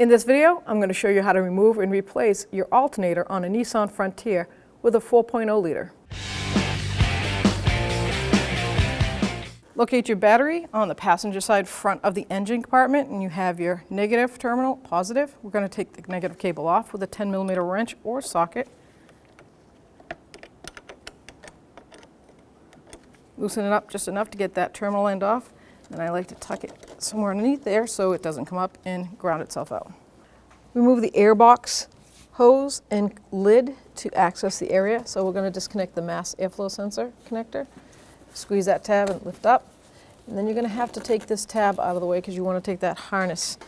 In this video, I'm going to show you how to remove and replace your alternator on a Nissan Frontier with a 4.0 liter. Locate your battery on the passenger side front of the engine compartment, and you have your negative terminal, positive. We're going to take the negative cable off with a 10mm wrench or socket. Loosen it up just enough to get that terminal end off, and I like to tuck it somewhere underneath there so it doesn't come up and ground itself out. Remove the airbox hose and lid to access the area. So we're going to disconnect the mass airflow sensor connector. Squeeze that tab and lift up. And then you're going to have to take this tab out of the way because you want to take that harness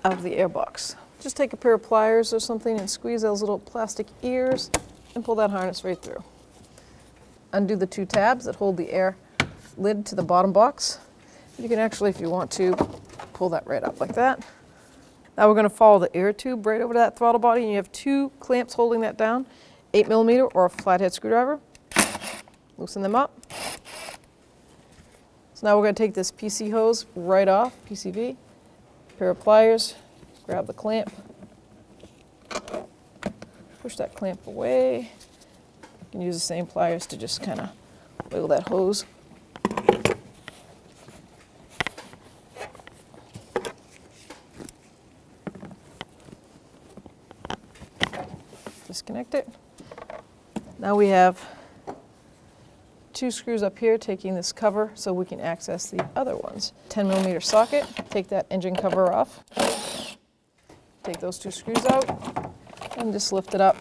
out of the airbox. Just take a pair of pliers or something and squeeze those little plastic ears and pull that harness right through. Undo the two tabs that hold the air lid to the bottom box. You can actually, if you want to, pull that right up like that. Now we're going to follow the air tube right over to that throttle body, and you have two clamps holding that down, 8mm or a flathead screwdriver. Loosen them up. So now we're going to take this PC hose right off, PCV, pair of pliers, grab the clamp, push that clamp away. You can use the same pliers to just kind of wiggle that hose. Disconnect it. Now we have two screws up here taking this cover so we can access the other ones. 10mm socket, take that engine cover off. Take those two screws out and just lift it up.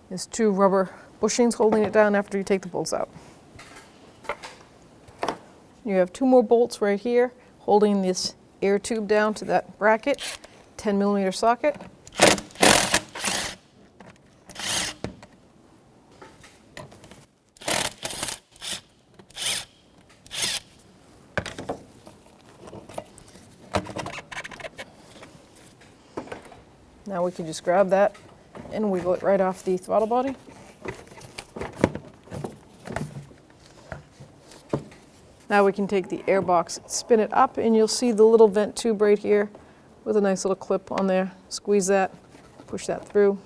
There's two rubber bushings holding it down after you take the bolts out. You have two more bolts right here holding this air tube down to that bracket, 10mm socket. Now we can just grab that and wiggle it right off the throttle body. Now we can take the air box, spin it up, and you'll see the little vent tube right here with a nice little clip on there. Squeeze that, push that through,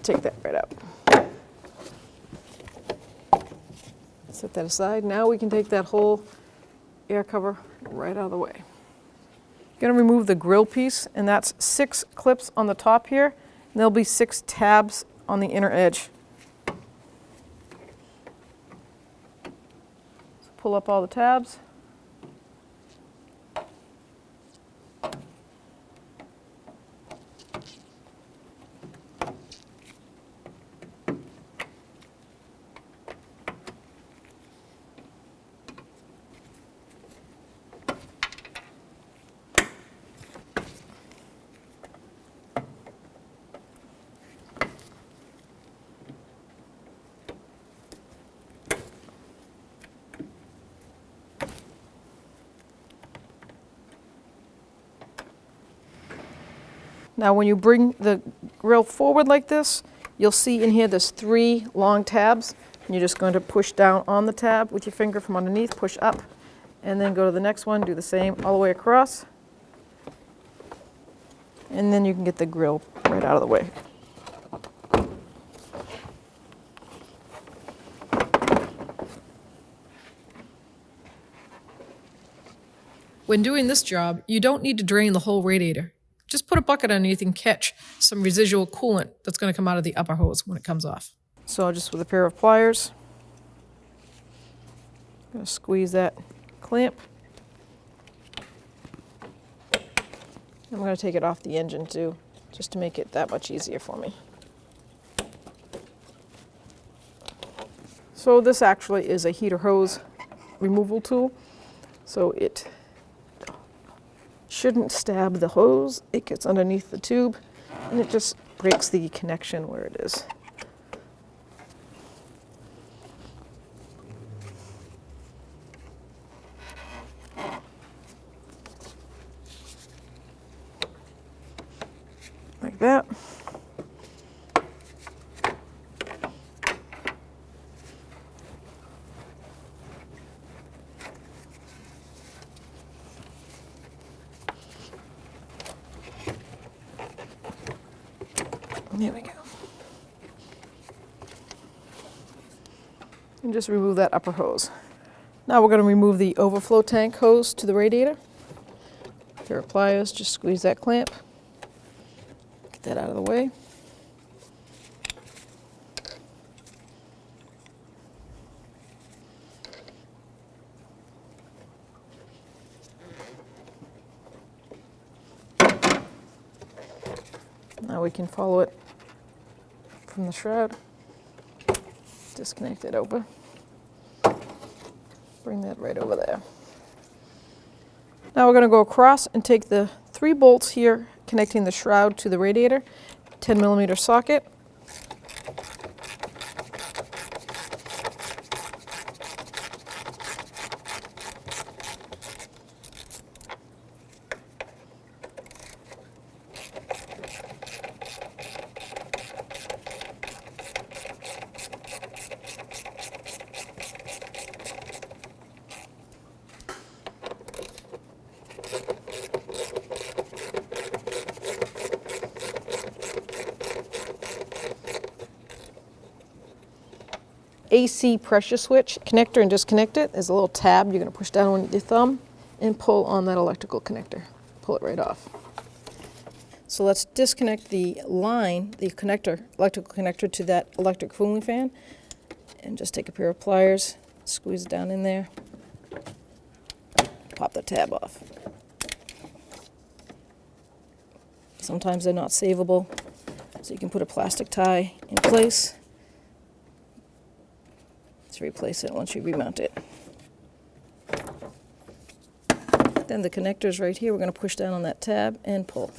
take that right out. Set that aside. Now we can take that whole air cover right out of the way. Going to remove the grill piece, and that's 6 clips on the top here, and there'll be 6 tabs on the inner edge. Pull up all the tabs. Now when you bring the grill forward like this, you'll see in here there's 3 long tabs. And you're just going to push down on the tab with your finger from underneath, push up, and then go to the next one, do the same all the way across. And then you can get the grill right out of the way. When doing this job, you don't need to drain the whole radiator. Just put a bucket underneath and catch some residual coolant that's going to come out of the upper hose when it comes off. So just with a pair of pliers, I'm going to squeeze that clamp. I'm going to take it off the engine too, just to make it that much easier for me. So this actually is a heater hose removal tool. So it shouldn't stab the hose. It gets underneath the tube and it just breaks the connection where it is. Like that. There we go. And just remove that upper hose. Now we're going to remove the overflow tank hose to the radiator. Pair of pliers, just squeeze that clamp. Get that out of the way. Now we can follow it from the shroud. Disconnect it over. Bring that right over there. Now we're going to go across and take the 3 bolts here connecting the shroud to the radiator, 10mm socket. AC pressure switch connector and disconnect it. There's a little tab you're going to push down with your thumb and pull on that electrical connector. Pull it right off. So let's disconnect the line, the connector, electrical connector to that electric cooling fan, and just take a pair of pliers, squeeze it down in there, pop the tab off. Sometimes they're not savable, so you can put a plastic tie in place to replace it once you remount it. Then the connector's right here. We're going to push down on that tab and pull.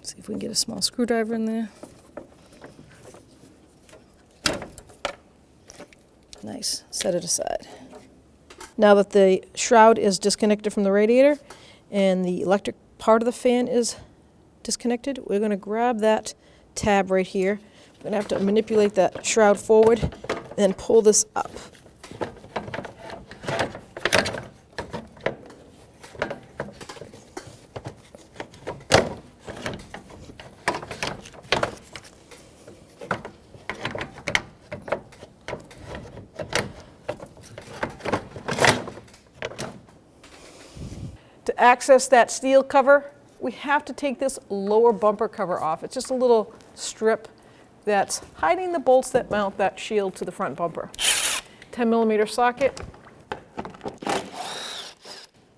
See if we can get a small screwdriver in there. Nice. Set it aside. Now that the shroud is disconnected from the radiator and the electric part of the fan is disconnected, we're going to grab that tab right here. We're going to have to manipulate that shroud forward and then pull this up. To access that steel cover, we have to take this lower bumper cover off. It's just a little strip that's hiding the bolts that mount that shield to the front bumper. 10mm socket. I'm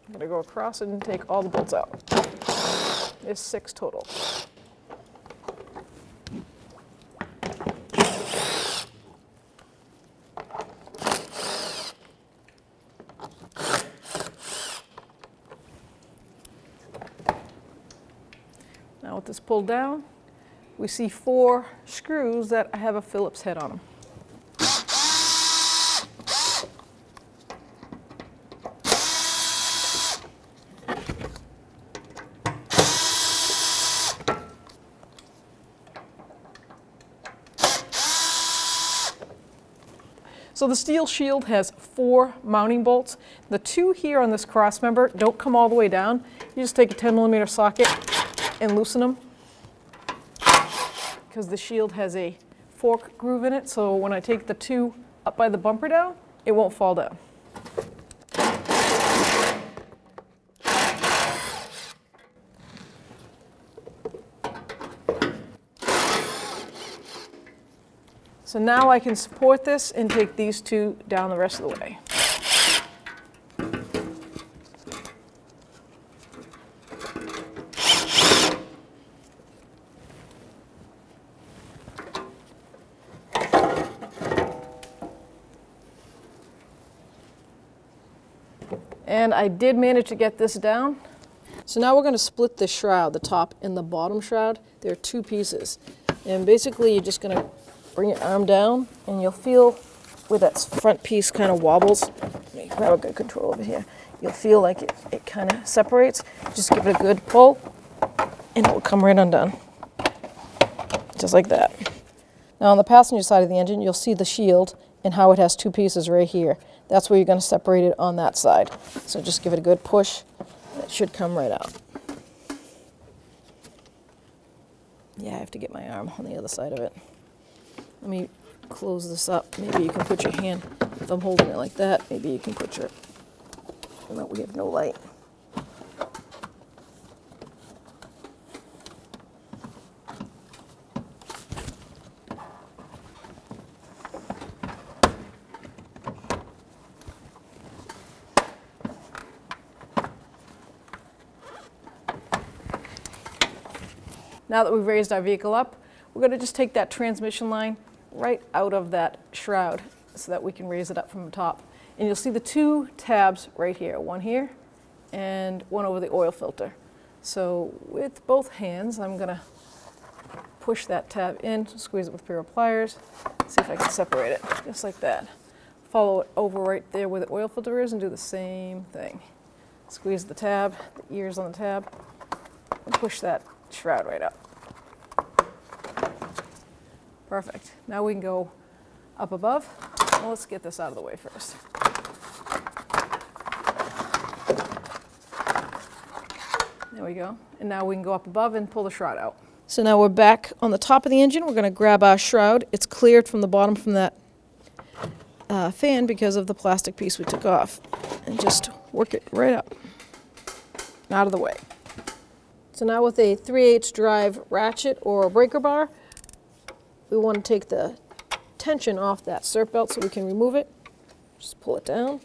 going to go across and take all the bolts out. There's 6 total. Now with this pulled down, we see 4 screws that have a Phillips head on them. So the steel shield has 4 mounting bolts. The 2 here on this cross member don't come all the way down. You just take a 10mm socket and loosen them, because the shield has a fork groove in it, so when I take the 2 up by the bumper down, it won't fall down. So now I can support this and take these 2 down the rest of the way. And I did manage to get this down. So now we're going to split the shroud, the top and the bottom shroud. There are 2 pieces. And basically you're just going to bring your arm down and you'll feel where that front piece kind of wobbles. Let me grab a good control over here. You'll feel like it kind of separates. Just give it a good pull and it will come right undone. Just like that. Now on the passenger side of the engine, you'll see the shield and how it has 2 pieces right here. That's where you're going to separate it on that side. So just give it a good push. It should come right out. Yeah, I have to get my arm on the other side of it. Let me close this up. Maybe you can put your hand, if I'm holding it like that, maybe you can put your, no, we have no light. Now that we've raised our vehicle up, we're going to just take that transmission line right out of that shroud so that we can raise it up from the top. And you'll see the two tabs right here, one here and one over the oil filter. So with both hands, I'm going to push that tab in, squeeze it with a pair of pliers, see if I can separate it, just like that. Follow it over right there where the oil filter is and do the same thing. Squeeze the tab, the ears on the tab, and push that shroud right up. Perfect. Now we can go up above. Well, let's get this out of the way first. There we go. And now we can go up above and pull the shroud out. So now we're back on the top of the engine. We're going to grab our shroud. It's cleared from the bottom from that fan because of the plastic piece we took off. And just work it right up, out of the way. So now with a 3/8 drive ratchet or a breaker bar, we want to take the tension off that serp belt so we can remove it. Just pull it down.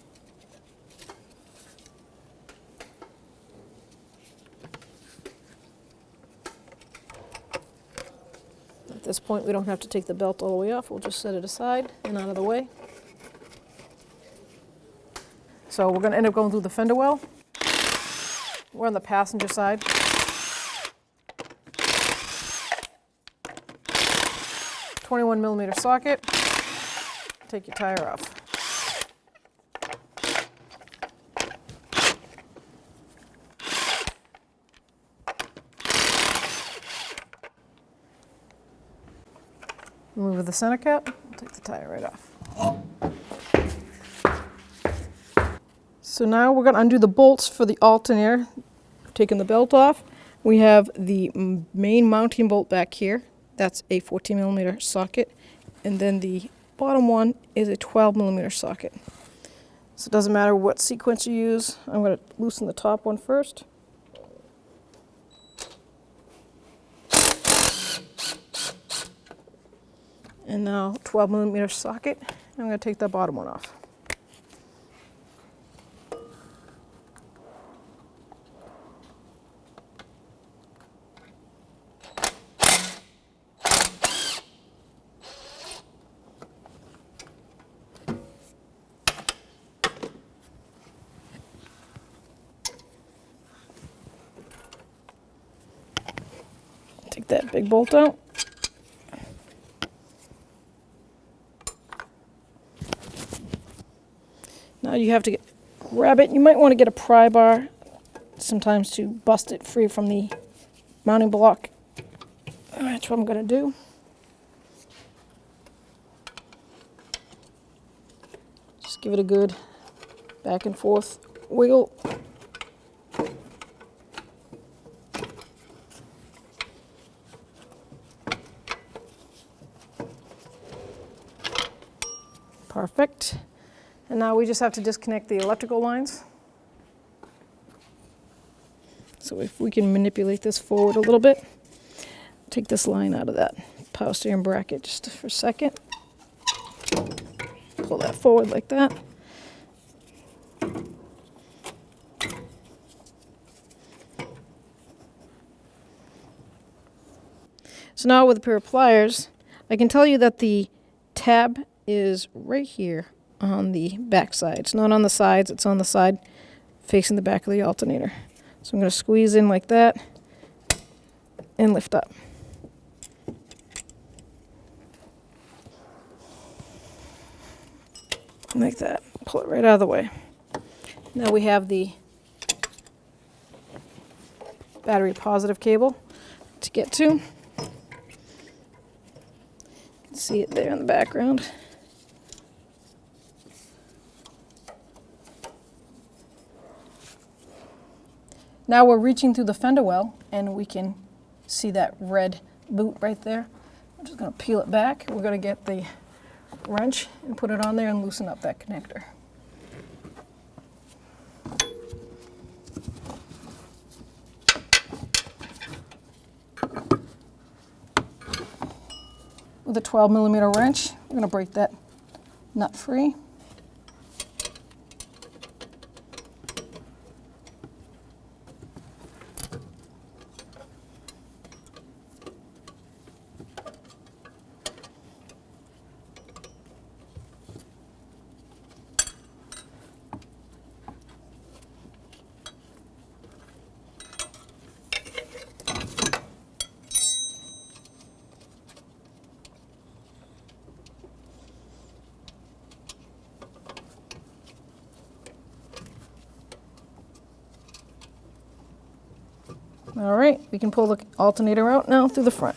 At this point, we don't have to take the belt all the way off. We'll just set it aside and out of the way. So we're going to end up going through the fender well. We're on the passenger side. .21mm socket. Take your tire off. Remove the center cap. Take the tire right off. So now we're going to undo the bolts for the alternator. Taking the belt off. We have the main mounting bolt back here. That's a 14mm socket, and then the bottom one is a 12mm socket. So it doesn't matter what sequence you use. I'm going to loosen the top one first. And now 12mm socket. I'm going to take the bottom one off. Take that big bolt out. Now you have to grab it. You might want to get a pry bar sometimes to bust it free from the mounting block. That's what I'm going to do. Just give it a good back and forth wiggle. Perfect. And now we just have to disconnect the electrical lines. So if we can manipulate this forward a little bit, take this line out of that power steering bracket just for a second. Pull that forward like that. So now with a pair of pliers, I can tell you that the tab is right here on the back side. It's not on the sides, it's on the side facing the back of the alternator. So I'm going to squeeze in like that and lift up. Like that. Pull it right out of the way. Now we have the battery positive cable to get to. You can see it there in the background. Now we're reaching through the fender well and we can see that red boot right there. I'm just going to peel it back. We're going to get the wrench and put it on there and loosen up that connector. With a 12mm wrench, we're going to break that nut free. All right, we can pull the alternator out now through the front.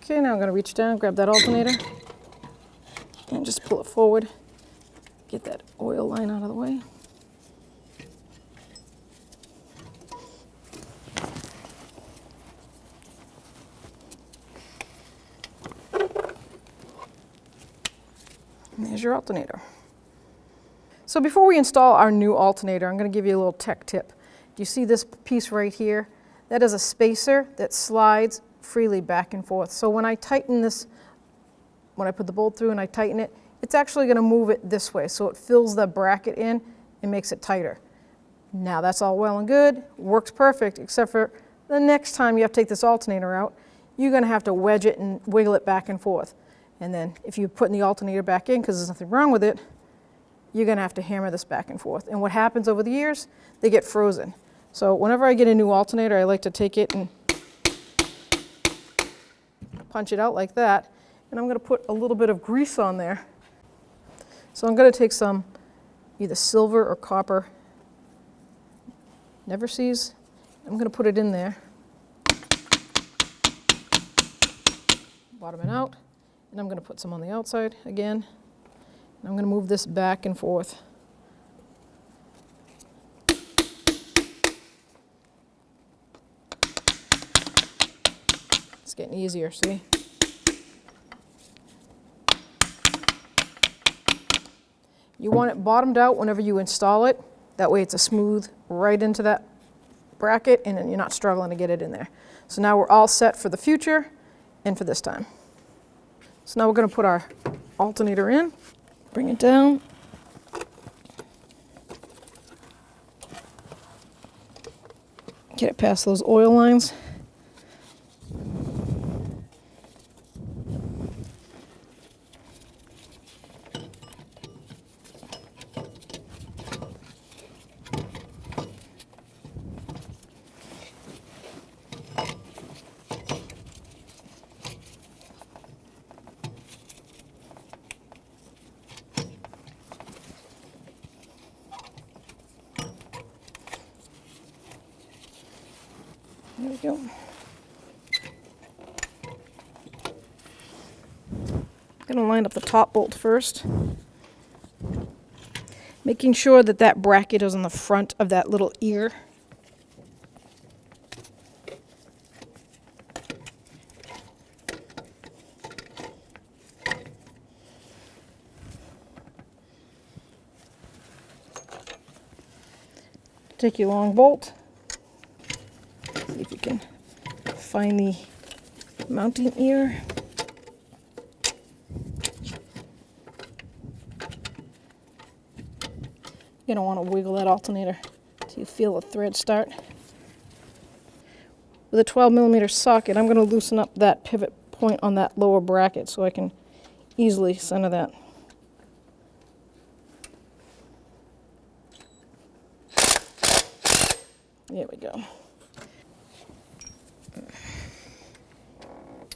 Okay, now I'm going to reach down, grab that alternator, and just pull it forward. Get that oil line out of the way. And there's your alternator. So before we install our new alternator, I'm going to give you a little tech tip. Do you see this piece right here? That is a spacer that slides freely back and forth. So when I tighten this, when I put the bolt through and I tighten it, it's actually going to move it this way. So it fills the bracket in and makes it tighter. Now that's all well and good, works perfect, except for the next time you have to take this alternator out, you're going to have to wedge it and wiggle it back and forth. And then if you're putting the alternator back in because there's nothing wrong with it, you're going to have to hammer this back and forth. And what happens over the years, they get frozen. So whenever I get a new alternator, I like to take it and punch it out like that. And I'm going to put a little bit of grease on there. So I'm going to take some either silver or copper, never sees. I'm going to put it in there, bottom it out, and I'm going to put some on the outside again. And I'm going to move this back and forth. It's getting easier, see? You want it bottomed out whenever you install it. That way it's a smooth right into that bracket and then you're not struggling to get it in there. So now we're all set for the future and for this time. So now we're going to put our alternator in, bring it down. Get it past those oil lines. There we go. I'm going to line up the top bolt first, making sure that that bracket is on the front of that little ear. Take your long bolt. See if you can find the mounting ear. You're going to want to wiggle that alternator till you feel the thread start. With a 12mm socket, I'm going to loosen up that pivot point on that lower bracket so I can easily center that. There we go.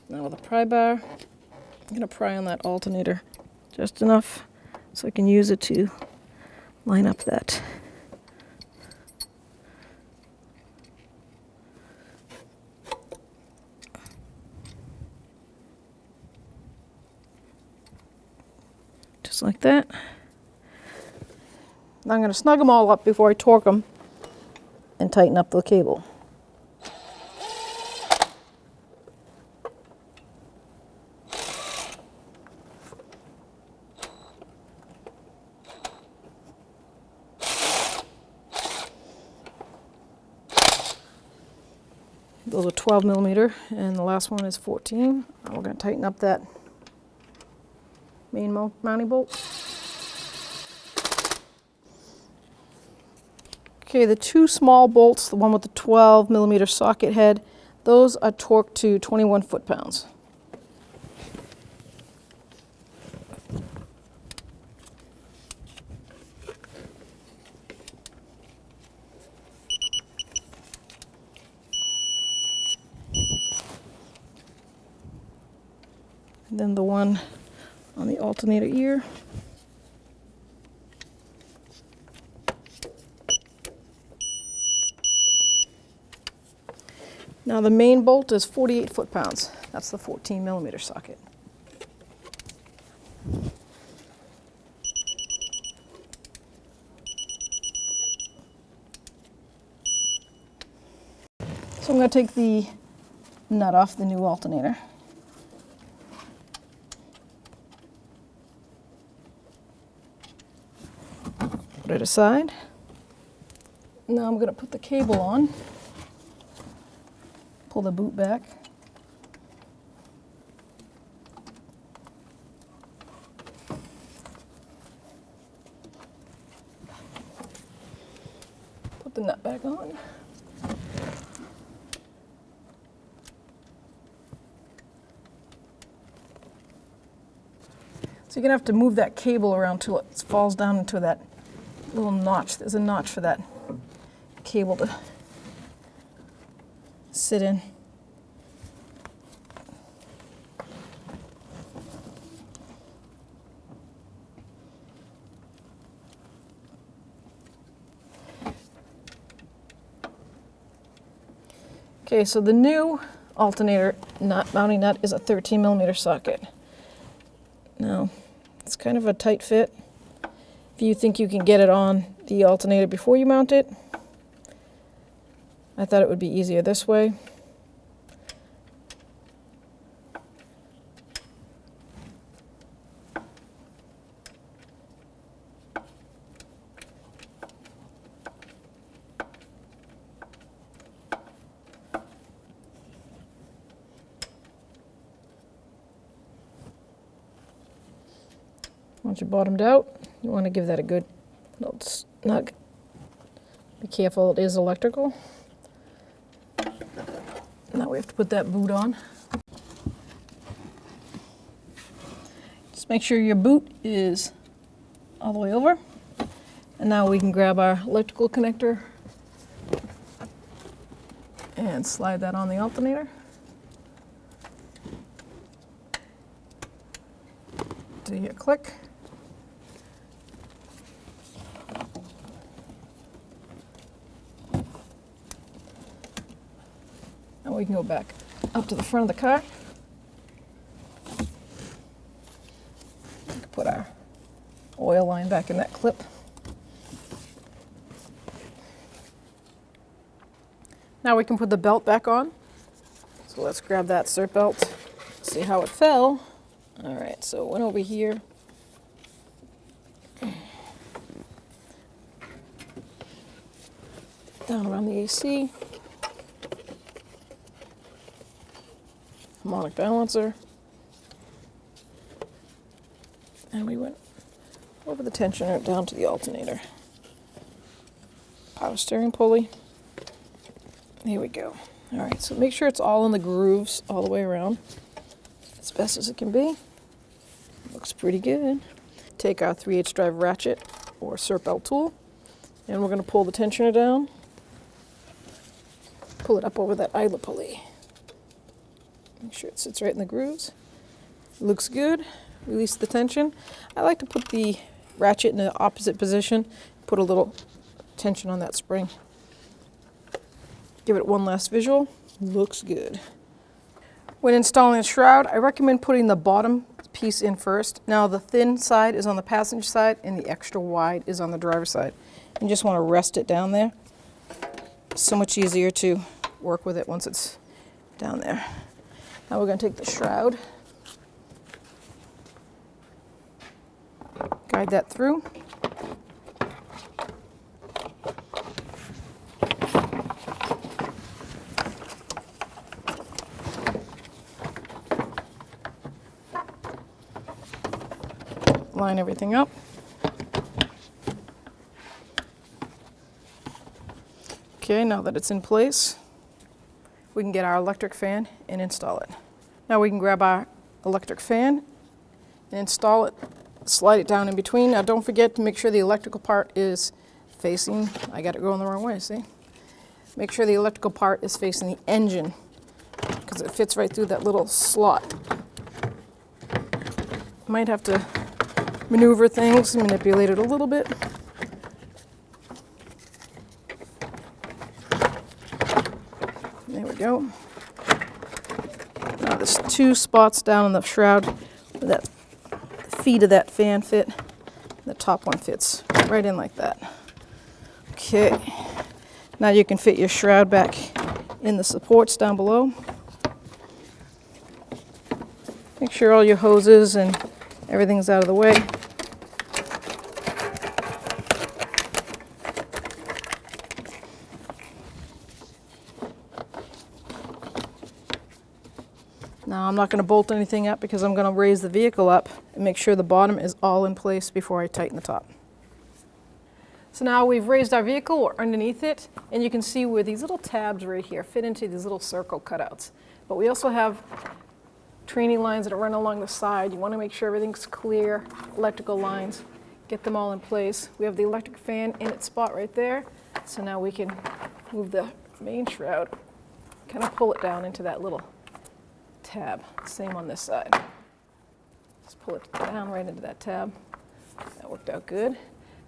Now with a pry bar, I'm going to pry on that alternator just enough so I can use it to line up that. Just like that. Now I'm going to snug them all up before I torque them and tighten up the cable. Those are 12 millimeter, and the last one is 14. We're going to tighten up that main mounting bolt. Okay, the two small bolts, the one with the 12 millimeter socket head, those are torqued to 21 foot-pounds. And then the one on the alternator ear. Now the main bolt is 48 foot-pounds. That's the 14 millimeter socket. So I'm going to take the nut off the new alternator. Put it aside. Now I'm going to put the cable on. Pull the boot back. Put the nut back on. So you're going to have to move that cable around till it falls down into that little notch. There's a notch for that cable to sit in. Okay, so the new alternator nut, mounting nut, is a 13 millimeter socket. Now, it's kind of a tight fit. If you think you can get it on the alternator before you mount it, I thought it would be easier this way. Once you're bottomed out, you want to give that a good little snug. Be careful, it is electrical. Now we have to put that boot on. Just make sure your boot is all the way over. And now we can grab our electrical connector and slide that on the alternator. Do you hear a click? Now we can go back up to the front of the car. We can put our oil line back in that clip. Now we can put the belt back on. So let's grab that cert belt, see how it fell. All right, so it went over here. Down around the AC. Harmonic balancer. And we went over the tensioner down to the alternator. Power steering pulley. Here we go. All right, so make sure it's all in the grooves all the way around, as best as it can be. Looks pretty good. Take our 3/8 drive ratchet or cert belt tool, and we're going to pull the tensioner down. Pull it up over that idler pulley. Make sure it sits right in the grooves. Looks good. Release the tension. I like to put the ratchet in the opposite position, put a little tension on that spring. Give it one last visual. Looks good. When installing a shroud, I recommend putting the bottom piece in first. Now the thin side is on the passenger side and the extra wide is on the driver's side. You just want to rest it down there. So much easier to work with it once it's down there. Now we're going to take the shroud, guide that through. line everything up. Okay, now that it's in place, we can get our electric fan and install it. Now we can grab our electric fan and install it, slide it down in between. Now don't forget to make sure the electrical part is facing, I got it going the wrong way, see? Make sure the electrical part is facing the engine because it fits right through that little slot. Might have to maneuver things, manipulate it a little bit. There we go. Now there's 2 spots down in the shroud where the feet of that fan fit. The top one fits right in like that. Okay. Now you can fit your shroud back in the supports down below. Make sure all your hoses and everything's out of the way. Now I'm not going to bolt anything up because I'm going to raise the vehicle up and make sure the bottom is all in place before I tighten the top. So now we've raised our vehicle, or underneath it, and you can see where these little tabs right here fit into these little circle cutouts. But we also have training lines that are running along the side. You want to make sure everything's clear, electrical lines, get them all in place. We have the electric fan in its spot right there. So now we can move the main shroud, kind of pull it down into that little tab. Same on this side. Just pull it down right into that tab. That worked out good.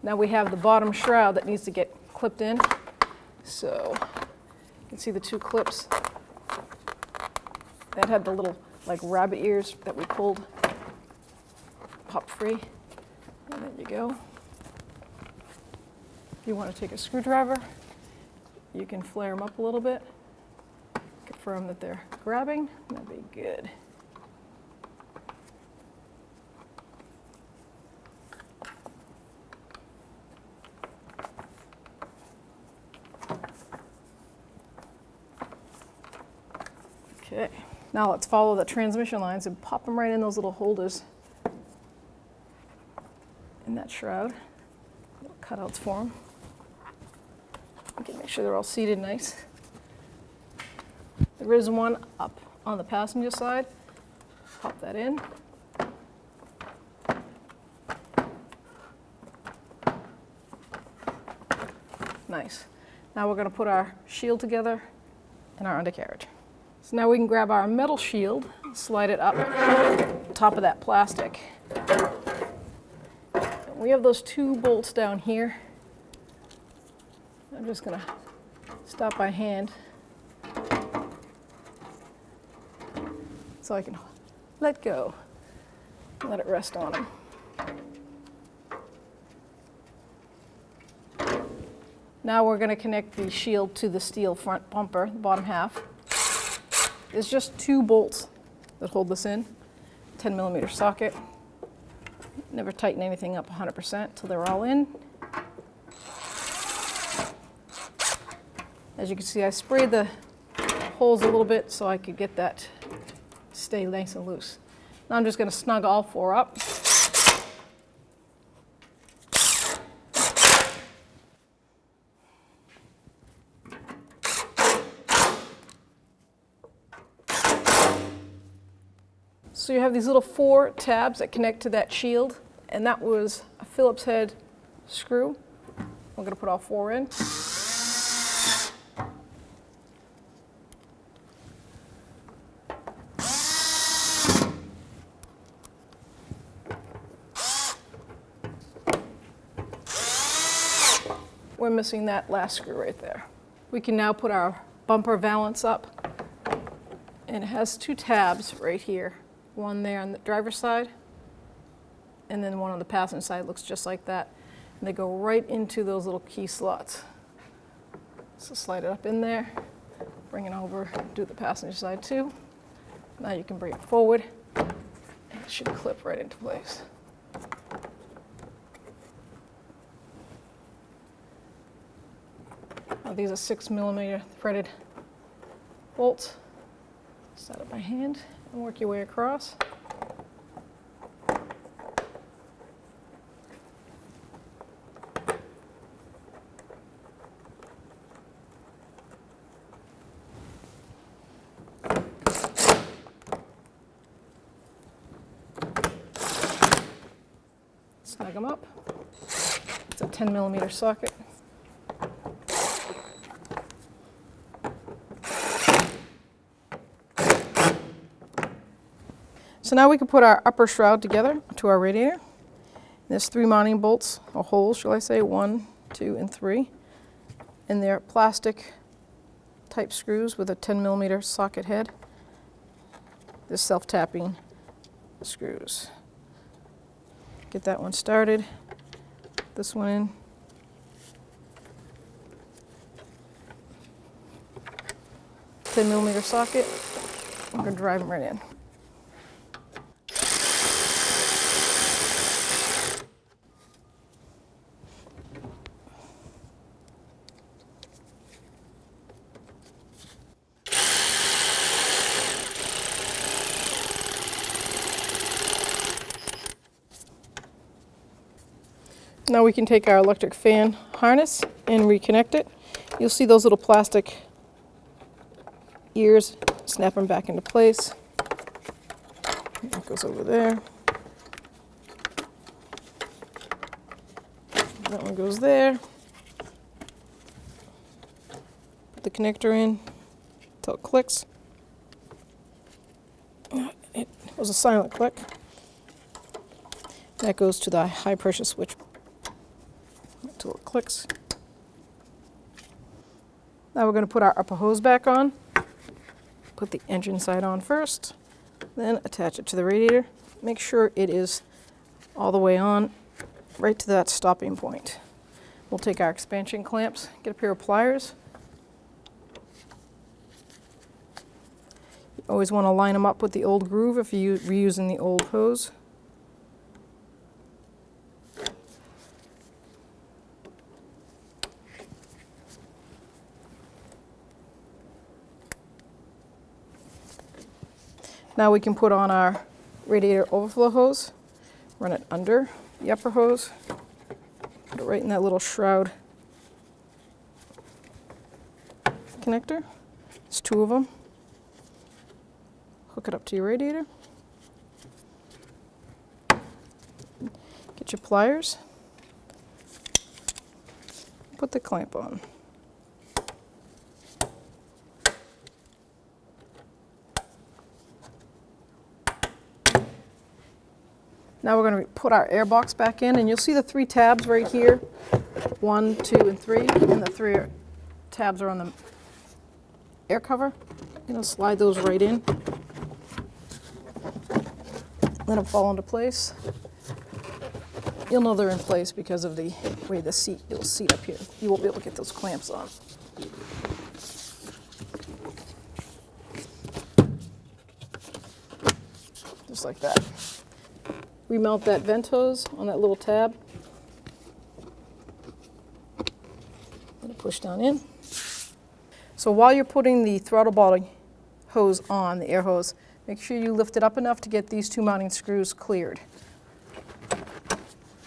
Now we have the bottom shroud that needs to get clipped in. So you can see the 2 clips. That had the little like rabbit ears that we pulled, pop free. And there you go. If you want to take a screwdriver, you can flare them up a little bit. Confirm that they're grabbing. That'd be good. Okay, now let's follow the transmission lines and pop them right in those little holders in that shroud. Little cutouts for them. You can make sure they're all seated nice. There is one up on the passenger side. Pop that in. Nice. Now we're going to put our shield together and our undercarriage. So now we can grab our metal shield, slide it up top of that plastic. And we have those 2 bolts down here. I'm just going to stop by hand so I can let go and let it rest on them. Now we're going to connect the shield to the steel front bumper, the bottom half. There's just 2 bolts that hold this in, 10mm socket. Never tighten anything up 100% till they're all in. As you can see, I sprayed the holes a little bit so I could get that stay nice and loose. Now I'm just going to snug all 4 up. So you have these little 4 tabs that connect to that shield, and that was a Phillips head screw. We're going to put all 4 in. We're missing that last screw right there. We can now put our bumper valance up, and it has 2 tabs right here. One there on the driver's side, and then one on the passenger side. Looks just like that. And they go right into those little key slots. So slide it up in there, bring it over, do the passenger side too. Now you can bring it forward, and it should clip right into place. Now these are 6mm threaded bolts. Set it by hand and work your way across. Snug them up. It's a 10mm socket. So now we can put our upper shroud together to our radiator. There's 3 mounting bolts, or holes, shall I say, 1, 2, and 3. And they're plastic type screws with a 10mm socket head. They're self-tapping screws. Get that one started. This one in. 10mm socket. I'm going to drive them right in. Now we can take our electric fan harness and reconnect it. You'll see those little plastic ears, snap them back into place. That goes over there. That one goes there. Put the connector in until it clicks. It was a silent click. That goes to the high pressure switch until it clicks. Now we're going to put our upper hose back on. Put the engine side on first, then attach it to the radiator. Make sure it is all the way on, right to that stopping point. We'll take our expansion clamps, get a pair of pliers. You always want to line them up with the old groove if you're reusing the old hose. Now we can put on our radiator overflow hose, run it under the upper hose, put it right in that little shroud connector. There's 2 of them. Hook it up to your radiator. Get your pliers. Put the clamp on. Now we're going to put our air box back in, and you'll see the 3 tabs right here, 1, 2, and 3, and the 3 tabs are on the air cover. I'm going to slide those right in. Let them fall into place. You'll know they're in place because of the way the seat, it'll seat up here. You won't be able to get those clamps on. Just like that. Remount that vent hose on that little tab. Let it push down in. So while you're putting the throttle body hose on, the air hose, make sure you lift it up enough to get these 2 mounting screws cleared.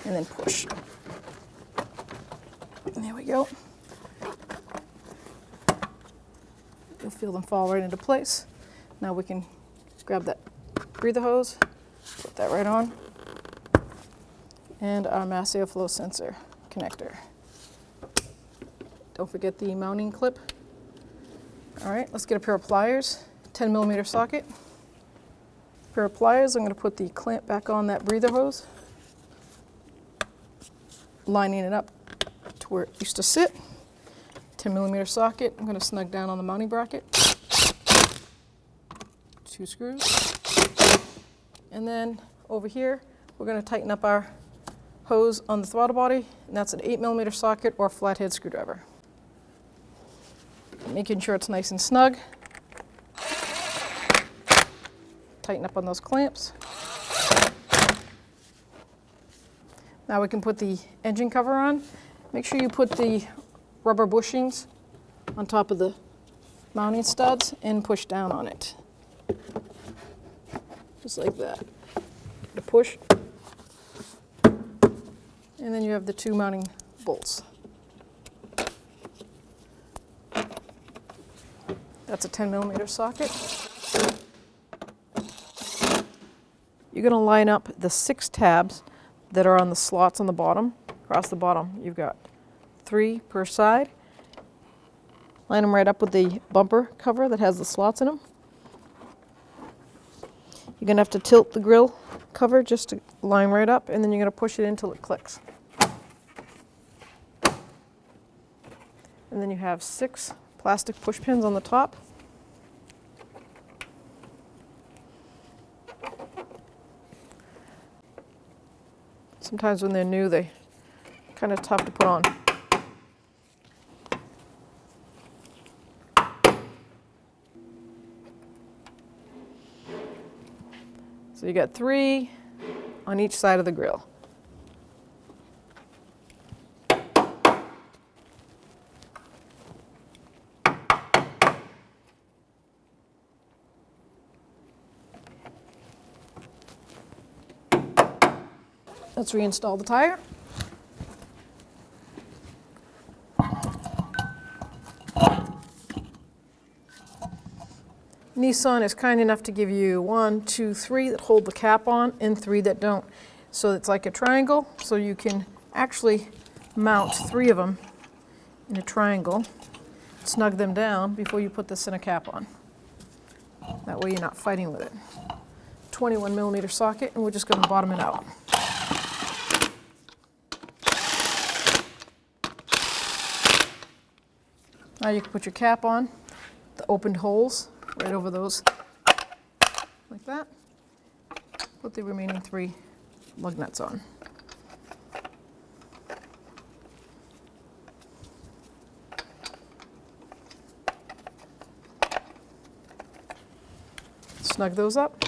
And then push. And there we go. You'll feel them fall right into place. Now we can grab that breather hose, put that right on, and our mass airflow sensor connector. Don't forget the mounting clip. All right, let's get a pair of pliers, 10mm socket. Pair of pliers, I'm going to put the clamp back on that breather hose, lining it up to where it used to sit. 10mm socket, I'm going to snug down on the mounting bracket. 2 screws. And then over here, we're going to tighten up our hose on the throttle body, and that's an 8mm socket or flathead screwdriver. Making sure it's nice and snug. Tighten up on those clamps. Now we can put the engine cover on. Make sure you put the rubber bushings on top of the mounting studs and push down on it. Just like that. The push. And then you have the 2 mounting bolts. That's a 10mm socket. You're going to line up the 6 tabs that are on the slots on the bottom. Across the bottom, you've got 3 per side. Line them right up with the bumper cover that has the slots in them. You're going to have to tilt the grill cover just to line right up, and then you're going to push it in until it clicks. And then you have 6 plastic push pins on the top. Sometimes when they're new, they're kind of tough to put on. So you got 3 on each side of the grill. Let's reinstall the tire. Nissan is kind enough to give you 1, 2, 3 that hold the cap on and 3 that don't. So it's like a triangle, so you can actually mount 3 of them in a triangle, snug them down before you put the center cap on. That way you're not fighting with it. 21mm socket, and we're just going to bottom it out. Now you can put your cap on, the opened holes right over those, like that. Put the remaining 3 lug nuts on. Snug those up.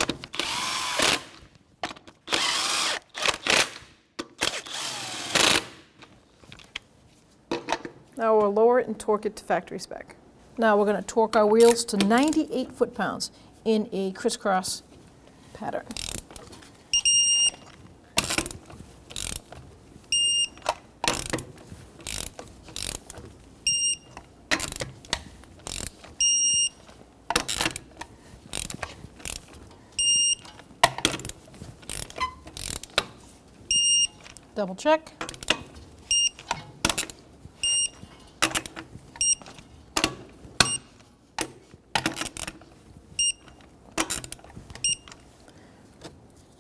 Now we'll lower it and torque it to factory spec. Now we're going to torque our wheels to 98 foot-pounds in a crisscross pattern. Double check.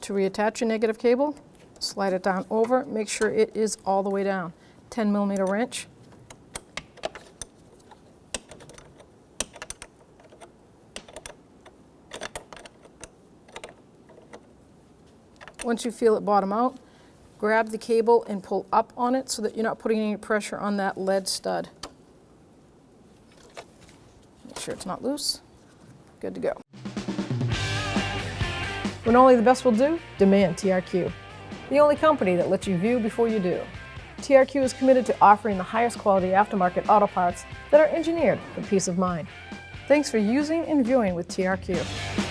To reattach your negative cable, slide it down over, make sure it is all the way down. 10mm wrench. Once you feel it bottom out, grab the cable and pull up on it so that you're not putting any pressure on that lead stud. Make sure it's not loose. Good to go. When only the best will do, demand TRQ. The only company that lets you view before you do. TRQ is committed to offering the highest quality aftermarket auto parts that are engineered for peace of mind. Thanks for using and viewing with TRQ.